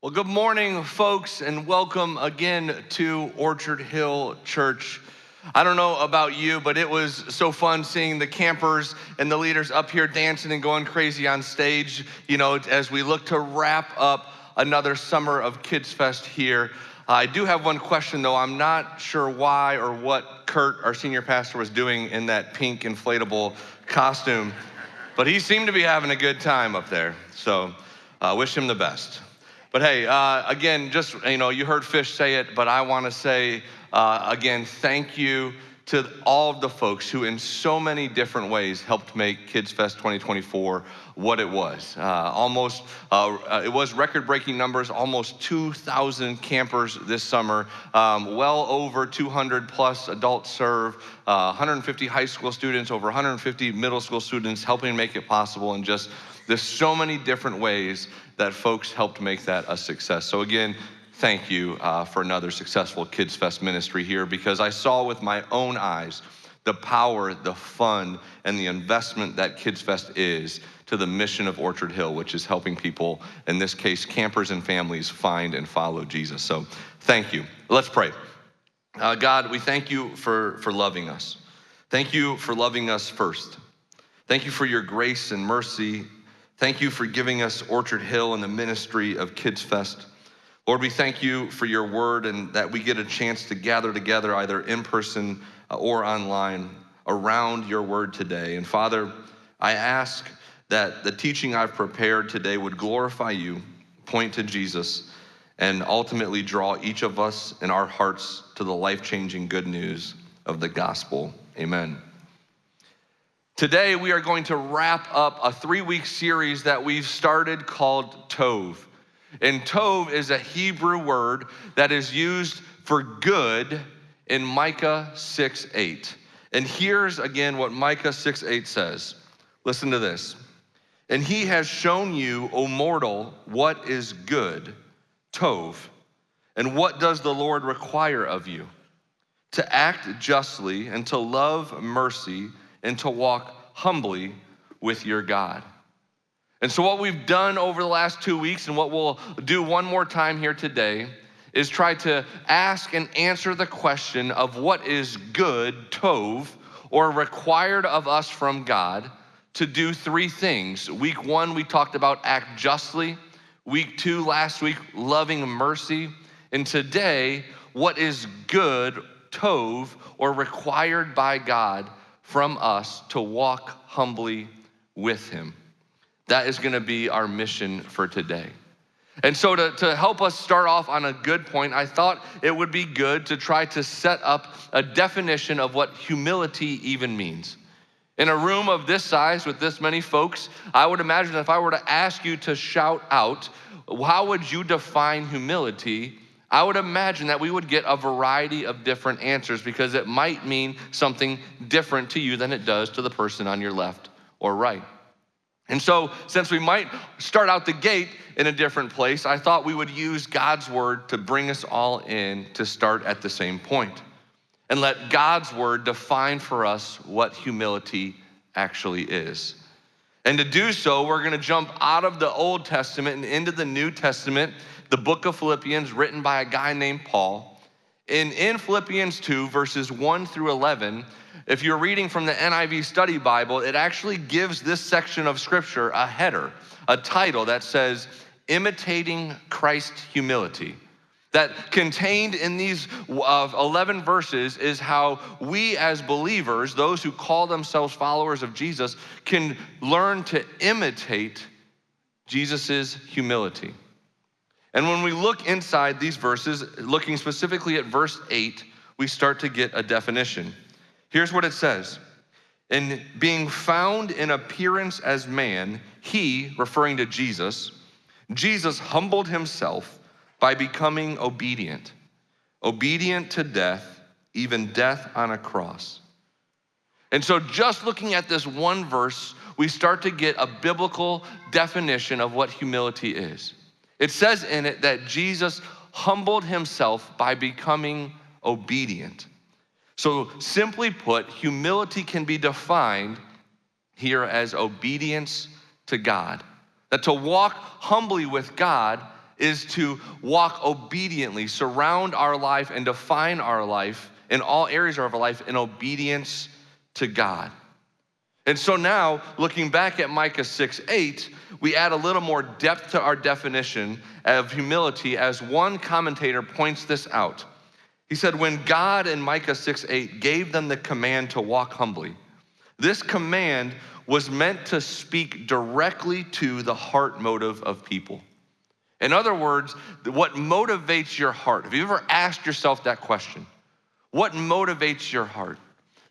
Well, good morning, folks, and welcome again to Orchard Hill Church. I don't know about you, but it was so fun seeing the campers and the leaders up here dancing and going crazy on stage, as we look to wrap up another summer of Kids Fest here. I do have one question, though. I'm not sure why or what Kurt, our senior pastor, was doing in that pink inflatable costume, but he seemed to be having a good time up there, so wish him the best. But hey, again, just, you heard Fish say it, but I want to say, again, thank you to all of the folks who in so many different ways helped make Kids Fest 2024 what it was. It was record-breaking numbers, almost 2,000 campers this summer, well over 200 plus adults served, 150 high school students, over 150 middle school students helping make it possible, and just there's so many different ways that folks helped make that a success. So again, thank you for another successful Kids Fest ministry here, because I saw with my own eyes the power, the fun, and the investment that Kids Fest is to the mission of Orchard Hill, which is helping people, in this case, campers and families, find and follow Jesus. So thank you. Let's pray. God, we thank you for loving us. Thank you for loving us first. Thank you for your grace and mercy. Thank you for giving us Orchard Hill and the ministry of Kids Fest. Lord, we thank you for your word and that we get a chance to gather together either in person or online around your word today. And Father, I ask that the teaching I've prepared today would glorify you, point to Jesus, and ultimately draw each of us in our hearts to the life-changing good news of the gospel. Amen. Today, we are going to wrap up a 3-week series that we've started called Tov. And Tov is a Hebrew word that is used for good in Micah 6:8. And here's again what Micah 6:8 says. Listen to this. And he has shown you, O mortal, what is good, Tov. And what does the Lord require of you? To act justly and to love mercy and to walk humbly with your God. And so what we've done over the last 2 weeks, and what we'll do one more time here today, is try to ask and answer the question of what is good, tov, or required of us from God to do 3 things. Week 1, we talked about act justly. Week 2, last week, loving mercy. And today, what is good, tov, or required by God from us to walk humbly with him. That is gonna be our mission for today. And so to help us start off on a good point, I thought it would be good to try to set up a definition of what humility even means. In a room of this size with this many folks, I would imagine if I were to ask you to shout out, how would you define humility? I would imagine that we would get a variety of different answers, because it might mean something different to you than it does to the person on your left or right. And so, since we might start out the gate in a different place, I thought we would use God's word to bring us all in to start at the same point, and let God's word define for us what humility actually is. And to do so, we're gonna jump out of the Old Testament and into the New Testament, the book of Philippians, written by a guy named Paul. In Philippians 2, verses 1 through 11, if you're reading from the NIV Study Bible, it actually gives this section of scripture a header, a title that says, Imitating Christ's Humility. That contained in these 11 verses is how we as believers, those who call themselves followers of Jesus, can learn to imitate Jesus's humility. And when we look inside these verses, looking specifically at verse 8, we start to get a definition. Here's what it says. In being found in appearance as man, he, referring to Jesus humbled himself by becoming obedient to death, even death on a cross. And so just looking at this one verse, we start to get a biblical definition of what humility is. It says in it that Jesus humbled himself by becoming obedient. So simply put, humility can be defined here as obedience to God. That to walk humbly with God is to walk obediently, surround our life and define our life in all areas of our life in obedience to God. And so now, looking back at Micah 6:8, we add a little more depth to our definition of humility as one commentator points this out. He said, when God in Micah 6:8 gave them the command to walk humbly, this command was meant to speak directly to the heart motive of people. In other words, what motivates your heart? Have you ever asked yourself that question? What motivates your heart?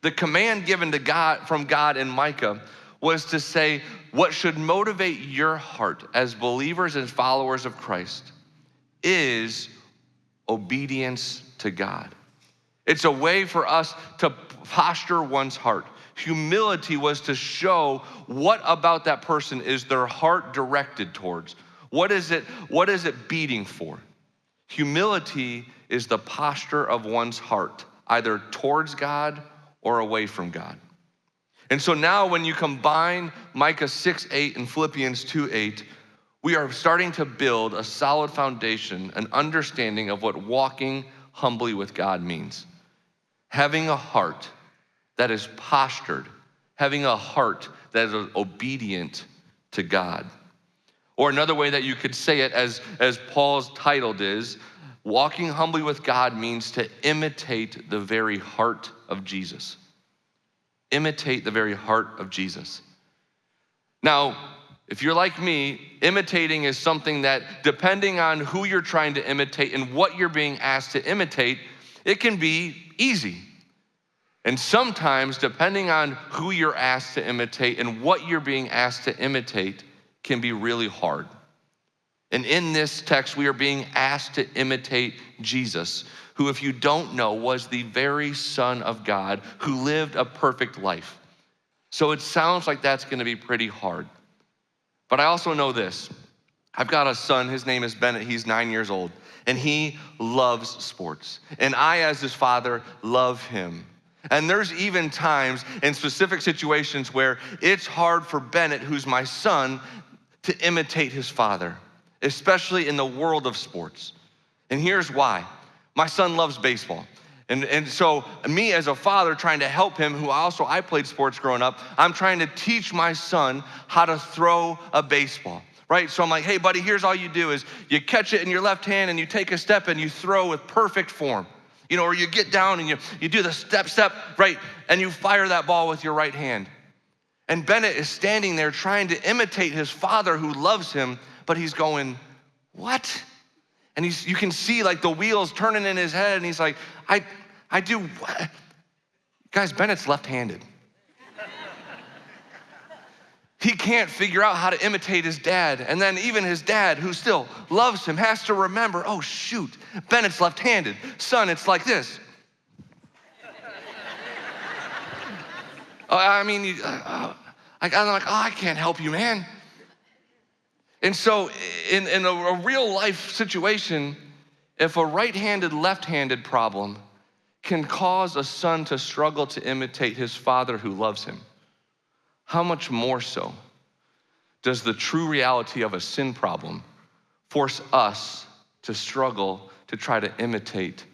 The command given to God from God in Micah was to say, what should motivate your heart as believers and followers of Christ is obedience to God. It's a way for us to posture one's heart. Humility was to show what about that person is their heart directed towards. What is it beating for? Humility is the posture of one's heart, either towards God or away from God. And so now when you combine Micah 6:8 and Philippians 2:8, we are starting to build a solid foundation, an understanding of what walking humbly with God means. Having a heart that is postured, having a heart that is obedient to God. Or another way that you could say it, as Paul's titled is, walking humbly with God means to imitate the very heart of Jesus. Imitate the very heart of Jesus. Now, if you're like me, imitating is something that, depending on who you're trying to imitate and what you're being asked to imitate, it can be easy. And sometimes, depending on who you're asked to imitate and what you're being asked to imitate, can be really hard. And in this text, we are being asked to imitate Jesus, who, if you don't know, was the very Son of God who lived a perfect life. So it sounds like that's gonna be pretty hard. But I also know this. I've got a son, his name is Bennett, he's 9 years old, and he loves sports. And I, as his father, love him. And there's even times in specific situations where it's hard for Bennett, who's my son, to imitate his father, especially in the world of sports. And here's why. My son loves baseball. And so me as a father trying to help him, who also I played sports growing up, I'm trying to teach my son how to throw a baseball, right? So I'm like, hey buddy, here's all you do is you catch it in your left hand and you take a step and you throw with perfect form. You know, or you get down and you do the step, right? And you fire that ball with your right hand. And Bennett is standing there trying to imitate his father who loves him, but he's going, what? And you can see like the wheels turning in his head, and he's like, I do what? Guys, Bennett's left-handed. He can't figure out how to imitate his dad. And then even his dad, who still loves him, has to remember, oh shoot, Bennett's left-handed. Son, it's like this. I'm like, oh, I can't help you, man. And so in a real life situation, if a right-handed, left-handed problem can cause a son to struggle to imitate his father who loves him, how much more so does the true reality of a sin problem force us to struggle to try to imitate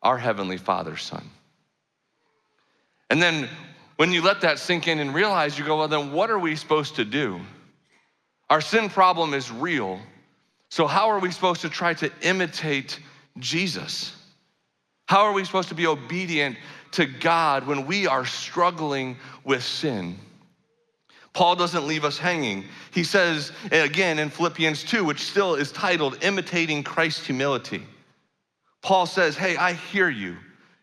our Heavenly Father's Son? And then when you let that sink in and realize, you go, well, then what are we supposed to do? Our sin problem is real, so how are we supposed to try to imitate Jesus? How are we supposed to be obedient to God when we are struggling with sin? Paul doesn't leave us hanging. He says, again in Philippians 2, which still is titled, Imitating Christ's Humility. Paul says, hey, I hear you.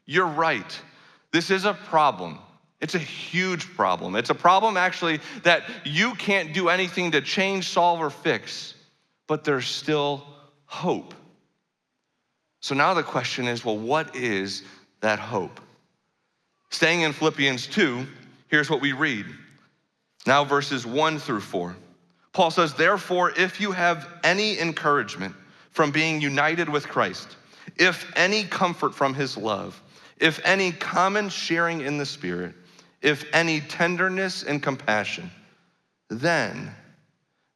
You're right. This is a problem. It's a huge problem. It's a problem actually that you can't do anything to change, solve, or fix, but there's still hope. So now the question is, well, what is that hope? Staying in Philippians 2, here's what we read. Now verses 1 through 4. Paul says, therefore, if you have any encouragement from being united with Christ, if any comfort from his love, if any common sharing in the Spirit, if any tenderness and compassion, then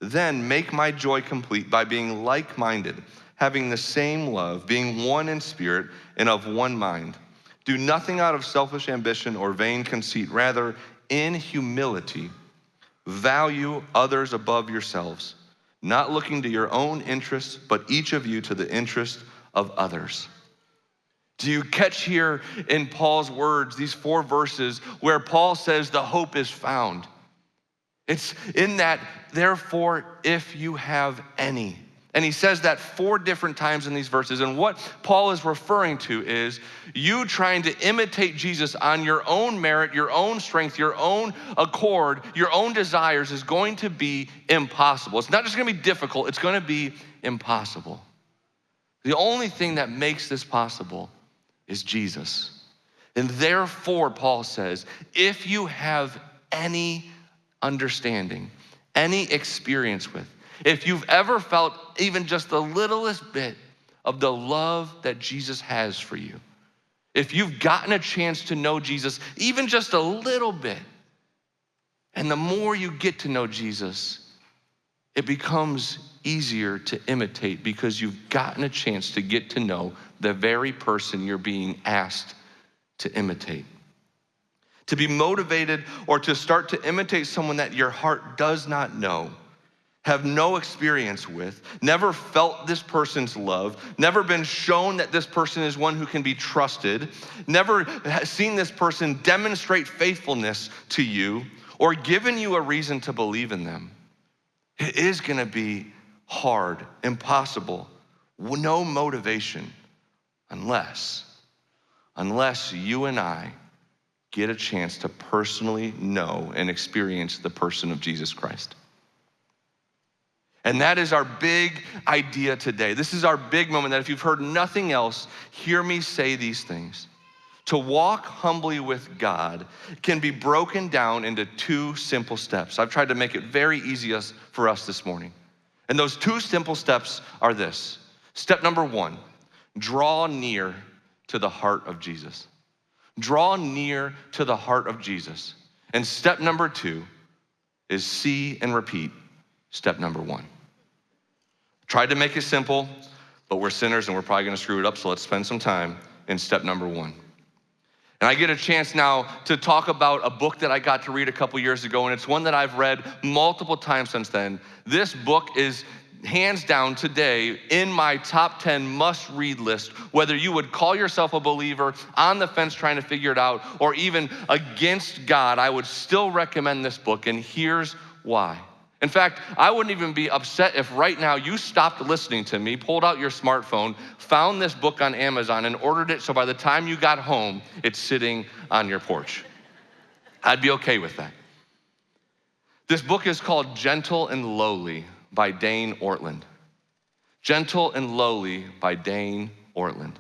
Then make my joy complete by being like-minded, having the same love, being one in spirit and of one mind. Do nothing out of selfish ambition or vain conceit. Rather, in humility, value others above yourselves, not looking to your own interests, but each of you to the interest of others. Do you catch here in Paul's words, these 4 verses, where Paul says the hope is found? It's in that, therefore, if you have any. And he says that 4 different times in these verses. And what Paul is referring to is you trying to imitate Jesus on your own merit, your own strength, your own accord, your own desires is going to be impossible. It's not just gonna be difficult, it's gonna be impossible. The only thing that makes this possible is Jesus. And therefore, Paul says, if you have any understanding, any experience with, if you've ever felt even just the littlest bit of the love that Jesus has for you, if you've gotten a chance to know Jesus, even just a little bit, and the more you get to know Jesus, it becomes easier to imitate because you've gotten a chance to get to know the very person you're being asked to imitate. To be motivated or to start to imitate someone that your heart does not know, have no experience with, never felt this person's love, never been shown that this person is one who can be trusted, never seen this person demonstrate faithfulness to you or given you a reason to believe in them. It is gonna be hard, impossible, no motivation unless you and I get a chance to personally know and experience the person of Jesus Christ. And that is our big idea today. This is our big moment that if you've heard nothing else, hear me say these things. To walk humbly with God can be broken down into 2 simple steps. I've tried to make it very easy for us this morning. And those 2 simple steps are this. Step number 1, draw near to the heart of Jesus. Draw near to the heart of Jesus. And step number 2 is see and repeat step number 1. Tried to make it simple, but we're sinners and we're probably gonna screw it up, so let's spend some time in step number 1. And I get a chance now to talk about a book that I got to read a couple years ago, and it's one that I've read multiple times since then. This book is hands down today in my top 10 must-read list, whether you would call yourself a believer, on the fence trying to figure it out, or even against God, I would still recommend this book, and here's why. In fact, I wouldn't even be upset if right now you stopped listening to me, pulled out your smartphone, found this book on Amazon and ordered it so by the time you got home, it's sitting on your porch. I'd be okay with that. This book is called Gentle and Lowly by Dane Ortland. Gentle and Lowly by Dane Ortland.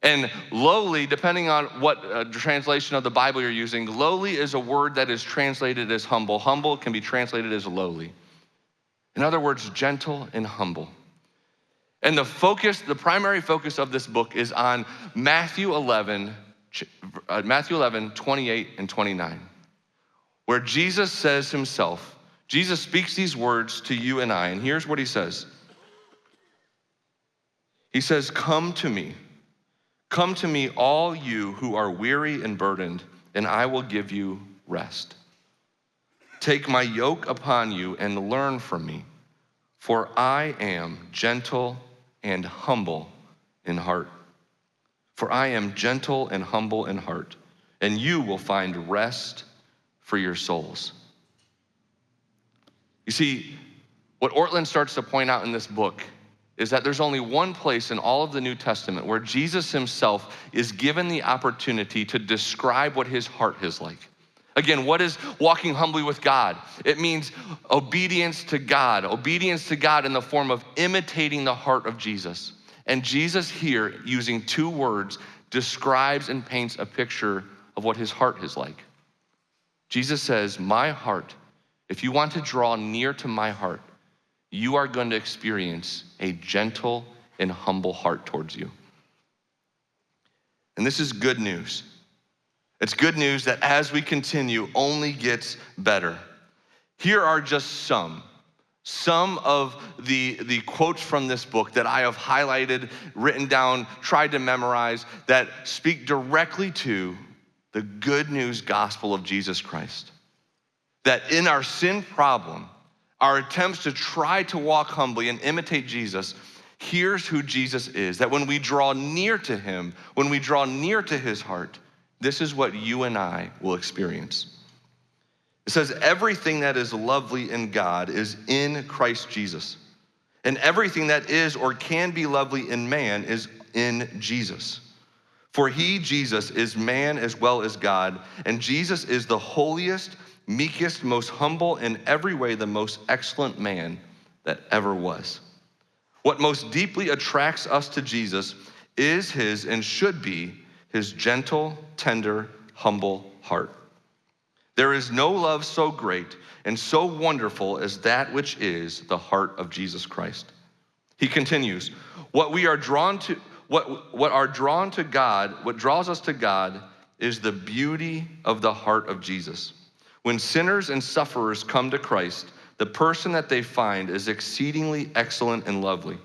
And lowly, depending on what translation of the Bible you're using, lowly is a word that is translated as humble. Humble can be translated as lowly. In other words, gentle and humble. And the primary focus of this book is on Matthew 11, 28 and 29, where Jesus says himself, Jesus speaks these words to you and I, and here's what he says. He says, come to me, all you who are weary and burdened, and I will give you rest. Take my yoke upon you and learn from me, for I am gentle and humble in heart. For I am gentle and humble in heart, and you will find rest for your souls. You see, what Ortland starts to point out in this book is that there's only one place in all of the New Testament where Jesus himself is given the opportunity to describe what his heart is like. Again, what is walking humbly with God? It means obedience to God in the form of imitating the heart of Jesus. And Jesus here, using 2 words, describes and paints a picture of what his heart is like. Jesus says, my heart, if you want to draw near to my heart, you are going to experience a gentle and humble heart towards you. And this is good news. It's good news that as we continue, only gets better. Here are just some Some of the quotes from this book that I have highlighted, written down, tried to memorize, that speak directly to the good news gospel of Jesus Christ. That in our sin problem, our attempts to try to walk humbly and imitate Jesus, here's who Jesus is. That when we draw near to him, when we draw near to his heart, this is what you and I will experience. It says, everything that is lovely in God is in Christ Jesus. And everything that is or can be lovely in man is in Jesus. For he, Jesus, is man as well as God, and Jesus is the holiest, meekest, most humble, in every way the most excellent man that ever was. What most deeply attracts us to Jesus is his, and should be, his gentle, tender, humble heart. There is no love so great and so wonderful as that which is the heart of Jesus Christ. He continues, what draws us to God is the beauty of the heart of Jesus. When sinners and sufferers come to Christ, the person that they find is exceedingly excellent and lovely.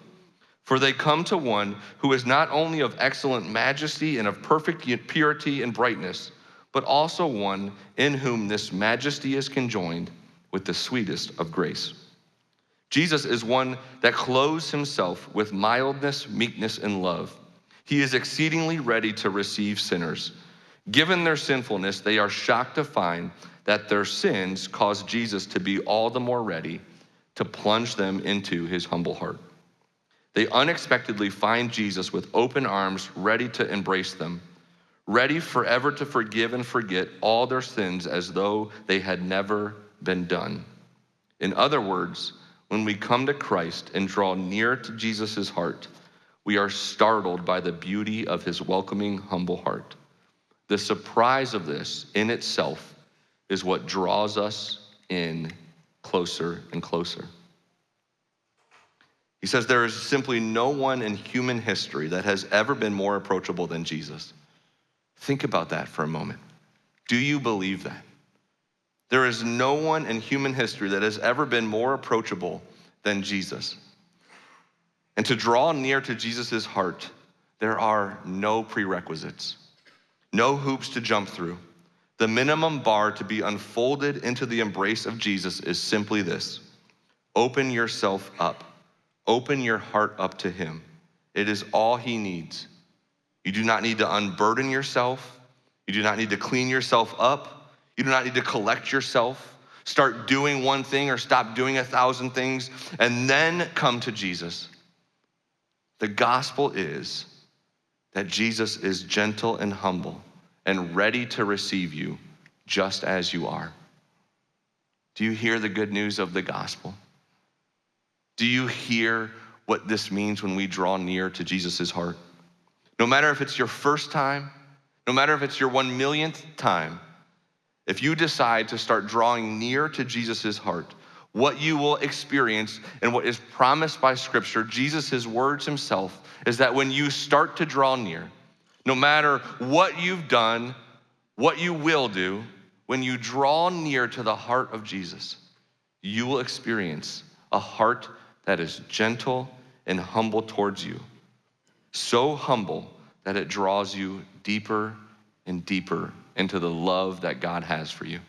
For they come to one who is not only of excellent majesty and of perfect purity and brightness, but also one in whom this majesty is conjoined with the sweetest of grace. Jesus is one that clothes himself with mildness, meekness, and love. He is exceedingly ready to receive sinners. Given their sinfulness, they are shocked to find that their sins cause Jesus to be all the more ready to plunge them into his humble heart. They unexpectedly find Jesus with open arms, ready to embrace them, ready forever to forgive and forget all their sins as though they had never been done. In other words, when we come to Christ and draw near to Jesus' heart, we are startled by the beauty of his welcoming, humble heart. The surprise of this in itself is what draws us in closer and closer. He says there is simply no one in human history that has ever been more approachable than Jesus. Think about that for a moment. Do you believe that? There is no one in human history that has ever been more approachable than Jesus. And to draw near to Jesus' heart, there are no prerequisites, no hoops to jump through. The minimum bar to be unfolded into the embrace of Jesus is simply this: open yourself up. Open your heart up to him. It is all he needs. You do not need to unburden yourself. You do not need to clean yourself up. You do not need to collect yourself, start doing one thing or stop doing 1,000 things, and then come to Jesus. The gospel is that Jesus is gentle and humble and ready to receive you just as you are. Do you hear the good news of the gospel? Do you hear what this means when we draw near to Jesus' heart? No matter if it's your first time, no matter if it's your 1,000,000th time, if you decide to start drawing near to Jesus' heart, what you will experience and what is promised by Scripture, Jesus' words himself, is that when you start to draw near, no matter what you've done, what you will do, when you draw near to the heart of Jesus, you will experience a heart that is gentle and humble towards you. So humble that it draws you deeper and deeper into the love that God has for you.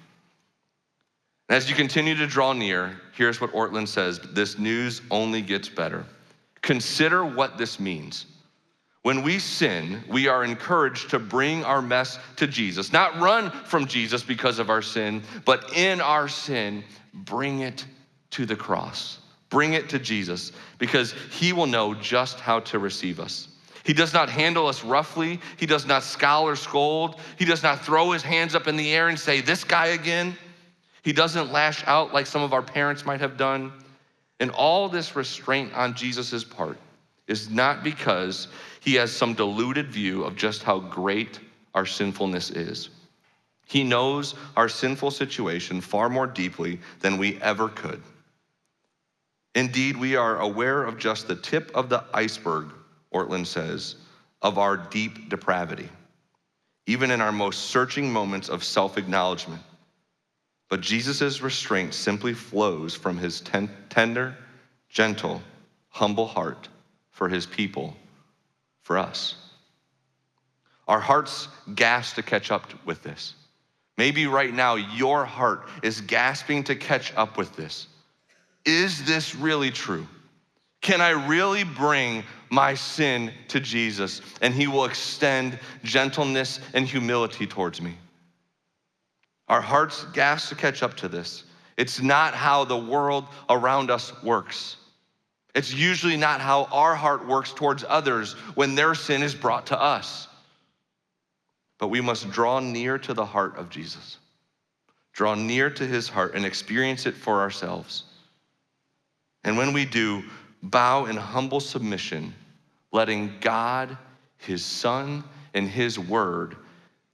And as you continue to draw near, here's what Ortlund says: this news only gets better. Consider what this means. When we sin, we are encouraged to bring our mess to Jesus, not run from Jesus because of our sin, but in our sin, bring it to the cross. Bring it to Jesus, because he will know just how to receive us. He does not handle us roughly. He does not scowl or scold. He does not throw his hands up in the air and say, "This guy again." He doesn't lash out like some of our parents might have done. And all this restraint on Jesus' part is not because he has some deluded view of just how great our sinfulness is. He knows our sinful situation far more deeply than we ever could. Indeed, we are aware of just the tip of the iceberg, Ortlund says, of our deep depravity, even in our most searching moments of self-acknowledgement. But Jesus' restraint simply flows from his tender, gentle, humble heart for his people, for us. Our hearts gasp to catch up with this. Maybe right now your heart is gasping to catch up with this. Is this really true? Can I really bring my sin to Jesus and he will extend gentleness and humility towards me? Our hearts gasp to catch up to this. It's not how the world around us works. It's usually not how our heart works towards others when their sin is brought to us. But we must draw near to the heart of Jesus. Draw near to his heart and experience it for ourselves. And when we do, bow in humble submission, letting God, his Son, and his word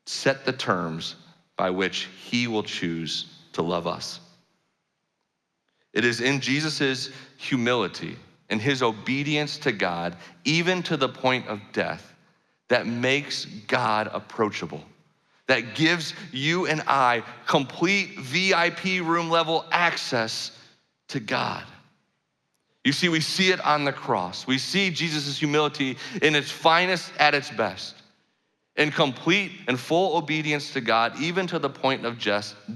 set the terms by which he will choose to love us. It is in Jesus' humility and his obedience to God, even to the point of death, that makes God approachable, that gives you and I complete VIP room level access to God. You see, we see it on the cross. We see Jesus' humility in its finest, at its best. In complete and full obedience to God, even to the point of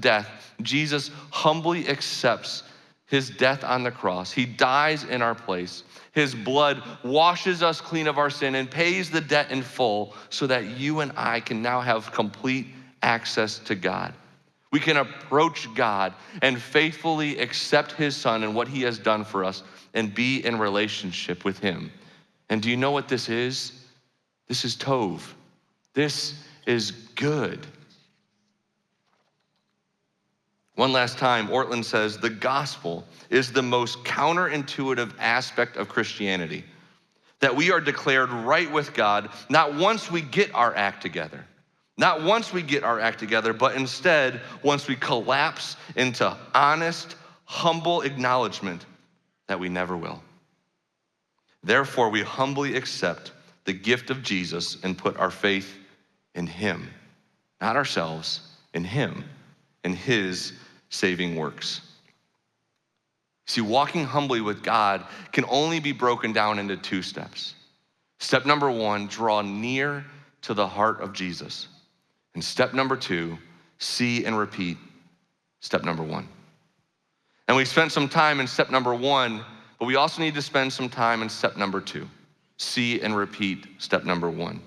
death, Jesus humbly accepts his death on the cross. He dies in our place. His blood washes us clean of our sin and pays the debt in full so that you and I can now have complete access to God. We can approach God and faithfully accept his Son and what he has done for us and be in relationship with him. And do you know what this is? This is Tov. This is good. One last time, Ortland says, the gospel is the most counterintuitive aspect of Christianity. That we are declared right with God, not once we get our act together. Not once we get our act together, but instead, once we collapse into honest, humble acknowledgement that we never will. Therefore, we humbly accept the gift of Jesus and put our faith in him, not ourselves, in him, in his saving works. See, walking humbly with God can only be broken down into two steps. Step number one, draw near to the heart of Jesus. And step number two, see and repeat step number one. And we spent some time in step number one, but we also need to spend some time in step number two. See and repeat step number one.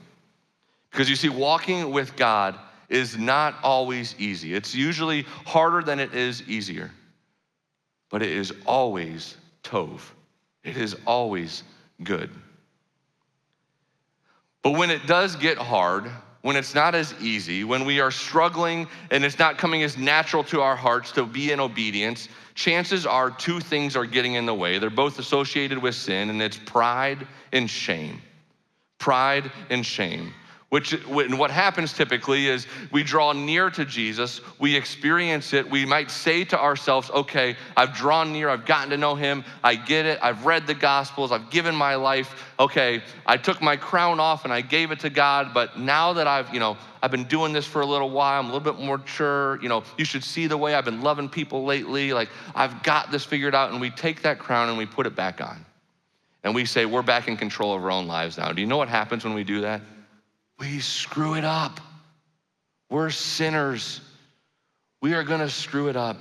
Because you see, walking with God is not always easy. It's usually harder than it is easier. But it is always Tov. It is always good. But when it does get hard, when it's not as easy, when we are struggling and it's not coming as natural to our hearts to be in obedience, chances are two things are getting in the way. They're both associated with sin, and it's pride and shame. Pride and shame. What happens typically is we draw near to Jesus, we experience it, we might say to ourselves, okay, I've drawn near, I've gotten to know him, I get it, I've read the Gospels, I've given my life, okay, I took my crown off and I gave it to God, but now that I've been doing this for a little while, I'm a little bit more mature, you should see the way I've been loving people lately, like I've got this figured out, and we take that crown and we put it back on. And we say, we're back in control of our own lives now. Do you know what happens when we do that? We screw it up. We're sinners. We are gonna screw it up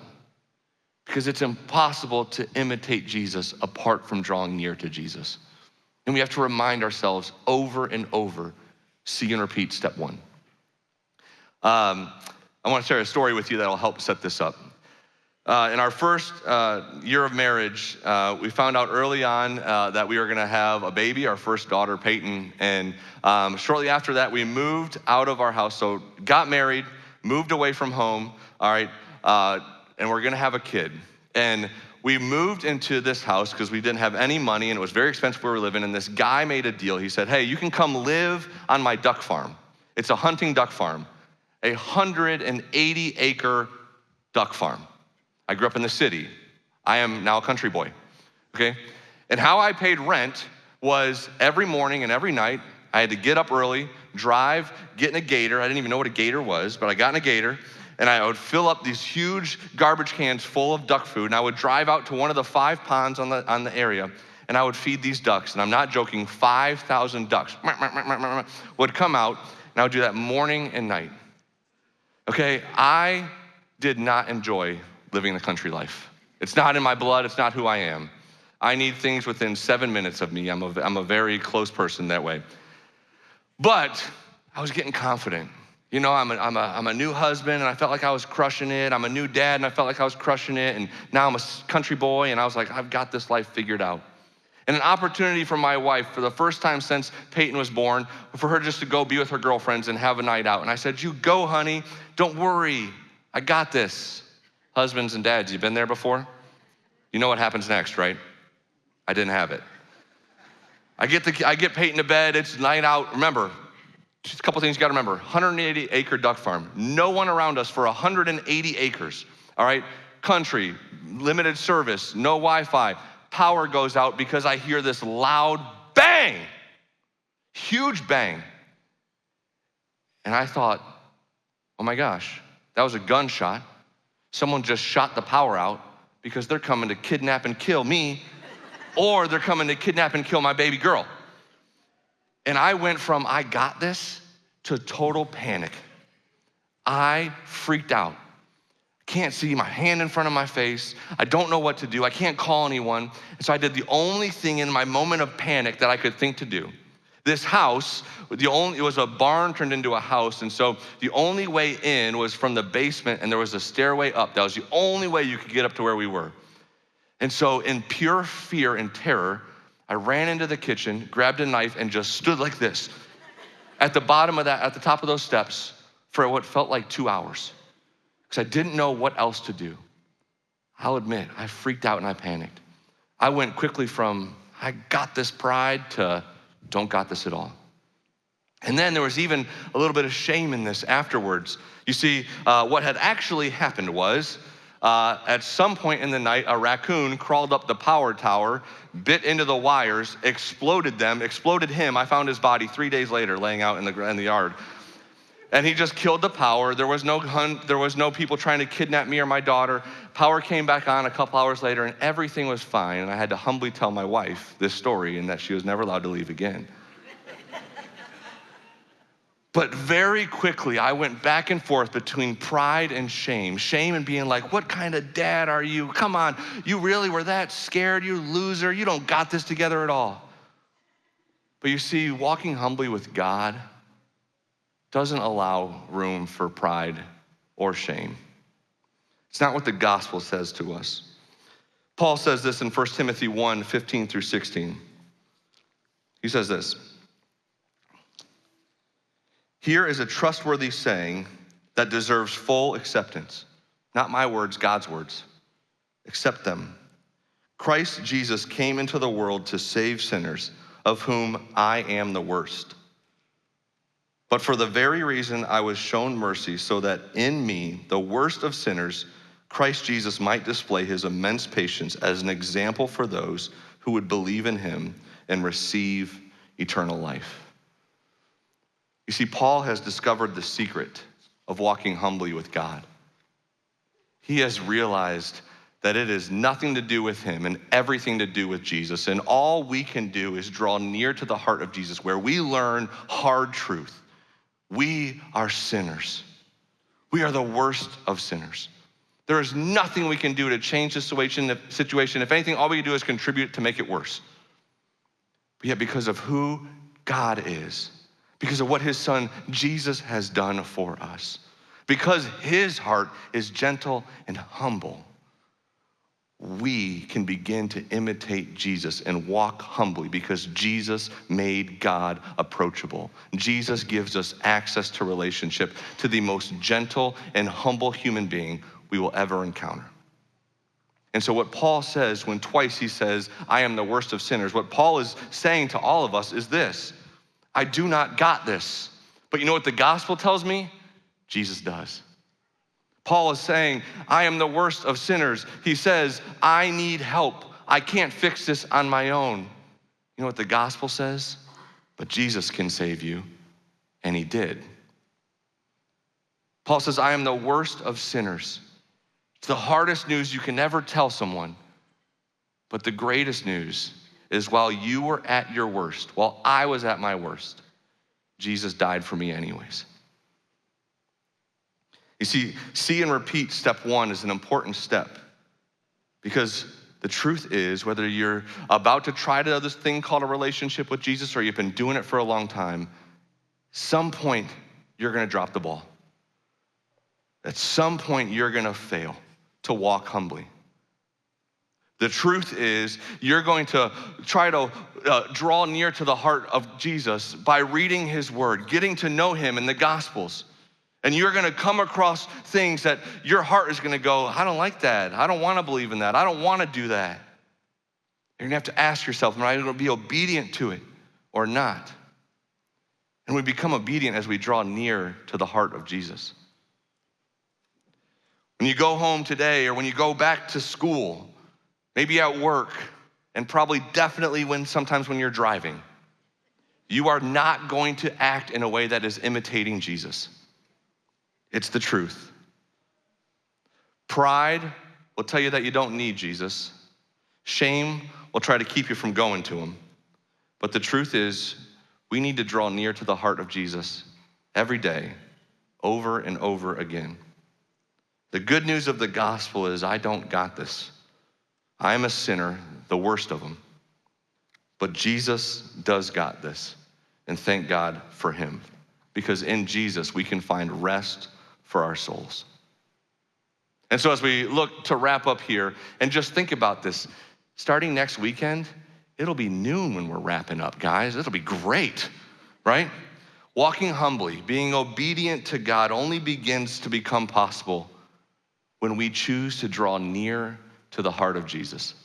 because it's impossible to imitate Jesus apart from drawing near to Jesus. And we have to remind ourselves over and over, see and repeat step one. I wanna share a story with you that'll help set this up. In our first year of marriage, we found out early on that we were gonna have a baby, our first daughter, Peyton, and shortly after that, we moved out of our house. So got married, moved away from home, all right, and we're gonna have a kid. And we moved into this house because we didn't have any money and it was very expensive where we were living, and this guy made a deal. He said, hey, you can come live on my duck farm. It's a hunting duck farm, 180-acre duck farm. I grew up in the city. I am now a country boy, okay? And how I paid rent was every morning and every night, I had to get up early, drive, get in a gator. I didn't even know what a gator was, but I got in a gator, and I would fill up these huge garbage cans full of duck food, and I would drive out to one of the 5 ponds on the area, and I would feed these ducks, and I'm not joking, 5,000 ducks would come out, and I would do that morning and night. Okay, I did not enjoy living the country life. It's not in my blood, it's not who I am. I need things within 7 minutes of me. I'm a very close person that way. But I was getting confident. You know, I'm a new husband, and I felt like I was crushing it. I'm a new dad, and I felt like I was crushing it. And now I'm a country boy, and I was like, I've got this life figured out. And an opportunity for my wife, for the first time since Peyton was born, for her just to go be with her girlfriends and have a night out. And I said, you go, honey. Don't worry. I got this. Husbands and dads, you been there before? You know what happens next, right? I didn't have it. I get Peyton to bed. It's night out. Remember, just a couple things you got to remember. 180-acre duck farm. No one around us for 180 acres. All right? Country, limited service, no Wi-Fi. Power goes out because I hear this loud bang, huge bang. And I thought, oh my gosh, that was a gunshot. Someone just shot the power out because they're coming to kidnap and kill me, or they're coming to kidnap and kill my baby girl. And I went from I got this to total panic. I freaked out. Can't see my hand in front of my face. I don't know what to do. I can't call anyone. And so I did the only thing in my moment of panic that I could think to do. This house, it was a barn turned into a house, and so the only way in was from the basement, and there was a stairway up. That was the only way you could get up to where we were. And so in pure fear and terror, I ran into the kitchen, grabbed a knife, and just stood like this at the top of those steps for what felt like 2 hours. Because I didn't know what else to do. I'll admit, I freaked out and I panicked. I went quickly from, I got this pride, to don't got this at all. And then there was even a little bit of shame in this afterwards. You see, what had actually happened was, at some point in the night, a raccoon crawled up the power tower, bit into the wires, exploded him. I found his body 3 days later laying out in the yard. And he just killed the power. There was no hunt. There was no people trying to kidnap me or my daughter. Power came back on a couple hours later, and everything was fine. And I had to humbly tell my wife this story and that she was never allowed to leave again. But very quickly, I went back and forth between pride and shame. Shame and being like, what kind of dad are you? Come on, you really were that scared? You loser. You don't got this together at all. But you see, walking humbly with God doesn't allow room for pride or shame. It's not what the gospel says to us. Paul says this in 1 Timothy 1, 15 through 16. He says this: here is a trustworthy saying that deserves full acceptance. Not my words, God's words. Accept them. Christ Jesus came into the world to save sinners, of whom I am the worst. But for the very reason I was shown mercy, so that in me, the worst of sinners, Christ Jesus might display his immense patience as an example for those who would believe in him and receive eternal life. You see, Paul has discovered the secret of walking humbly with God. He has realized that it is nothing to do with him and everything to do with Jesus. And all we can do is draw near to the heart of Jesus, where we learn hard truth. We are sinners. We are the worst of sinners. There is nothing we can do to change the situation. If anything, all we can do is contribute to make it worse. But yet, because of who God is, because of what his son Jesus has done for us, because his heart is gentle and humble, we can begin to imitate Jesus and walk humbly, because Jesus made God approachable. Jesus gives us access to relationship to the most gentle and humble human being we will ever encounter. And so what Paul says when twice he says, I am the worst of sinners, what Paul is saying to all of us is this: I do not got this. But you know what the gospel tells me? Jesus does. Paul is saying, I am the worst of sinners. He says, I need help. I can't fix this on my own. You know what the gospel says? But Jesus can save you, and he did. Paul says, I am the worst of sinners. It's the hardest news you can ever tell someone. But the greatest news is while you were at your worst, while I was at my worst, Jesus died for me anyways. You see and repeat step one is an important step, because the truth is, whether you're about to try to do this thing called a relationship with Jesus or you've been doing it for a long time, some point you're gonna drop the ball. At some point you're gonna fail to walk humbly. The truth is, you're going to try to draw near to the heart of Jesus by reading his word, getting to know him in the Gospels. And you're gonna come across things that your heart is gonna go, I don't like that. I don't wanna believe in that. I don't wanna do that. You're gonna have to ask yourself, am I gonna be obedient to it or not? And we become obedient as we draw near to the heart of Jesus. When you go home today, or when you go back to school, maybe at work, and probably definitely sometimes when you're driving, you are not going to act in a way that is imitating Jesus. It's the truth. Pride will tell you that you don't need Jesus. Shame will try to keep you from going to him. But the truth is, we need to draw near to the heart of Jesus every day, over and over again. The good news of the gospel is I don't got this. I am a sinner, the worst of them. But Jesus does got this, and thank God for him. Because in Jesus, we can find rest for our souls. And so as we look to wrap up here, and just think about this, starting next weekend, it'll be noon when we're wrapping up, guys. It'll be great, right? Walking humbly, being obedient to God only begins to become possible when we choose to draw near to the heart of Jesus.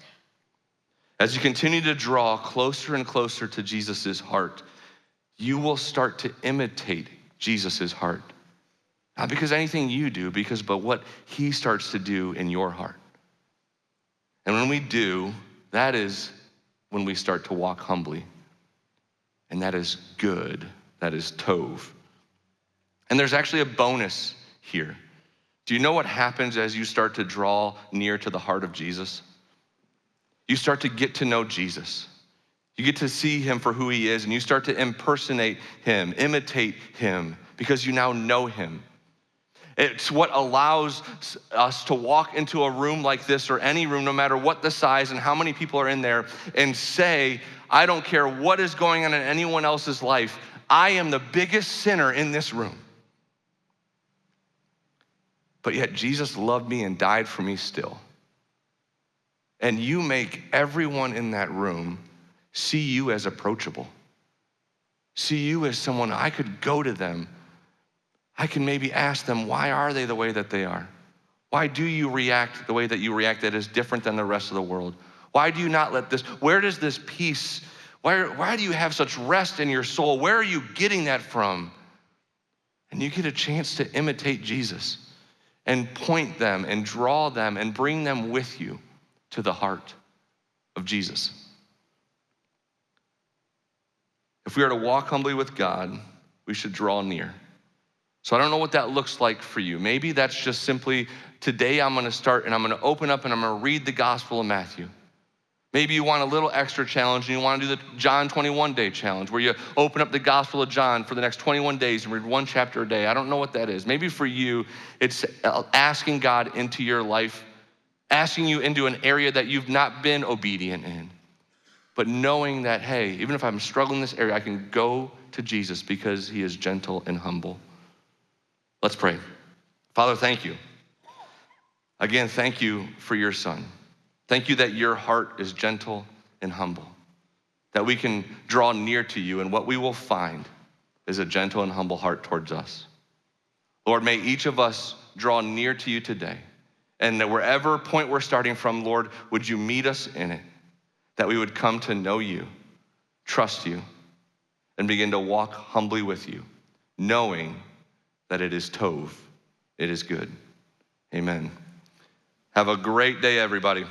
As you continue to draw closer and closer to Jesus' heart, you will start to imitate Jesus' heart. Not because anything you do, but what he starts to do in your heart. And when we do, that is when we start to walk humbly. And that is good. That is tov. And there's actually a bonus here. Do you know what happens as you start to draw near to the heart of Jesus? You start to get to know Jesus. You get to see him for who he is, and you start to impersonate him, imitate him, because you now know him. It's what allows us to walk into a room like this, or any room, no matter what the size and how many people are in there, and say, I don't care what is going on in anyone else's life, I am the biggest sinner in this room. But yet Jesus loved me and died for me still. And you make everyone in that room see you as approachable. See you as someone I could go to them. I can maybe ask them, why are they the way that they are? Why do you react the way that you react that is different than the rest of the world? Why do you not let this, where does this peace, why do you have such rest in your soul? Where are you getting that from? And you get a chance to imitate Jesus and point them and draw them and bring them with you to the heart of Jesus. If we are to walk humbly with God, we should draw near. So I don't know what that looks like for you. Maybe that's just simply, today I'm gonna start and I'm gonna open up and I'm gonna read the Gospel of Matthew. Maybe you want a little extra challenge and you wanna do the John 21 day challenge, where you open up the Gospel of John for the next 21 days and read one chapter a day. I don't know what that is. Maybe for you, it's asking God into your life, asking you into an area that you've not been obedient in, but knowing that, hey, even if I'm struggling in this area, I can go to Jesus because he is gentle and humble. Let's pray. Father, thank you. Again, thank you for your son. Thank you that your heart is gentle and humble, that we can draw near to you, and what we will find is a gentle and humble heart towards us. Lord, may each of us draw near to you today, and that wherever point we're starting from, Lord, would you meet us in it, that we would come to know you, trust you, and begin to walk humbly with you, knowing that it is tov, it is good. Amen. Have a great day, everybody.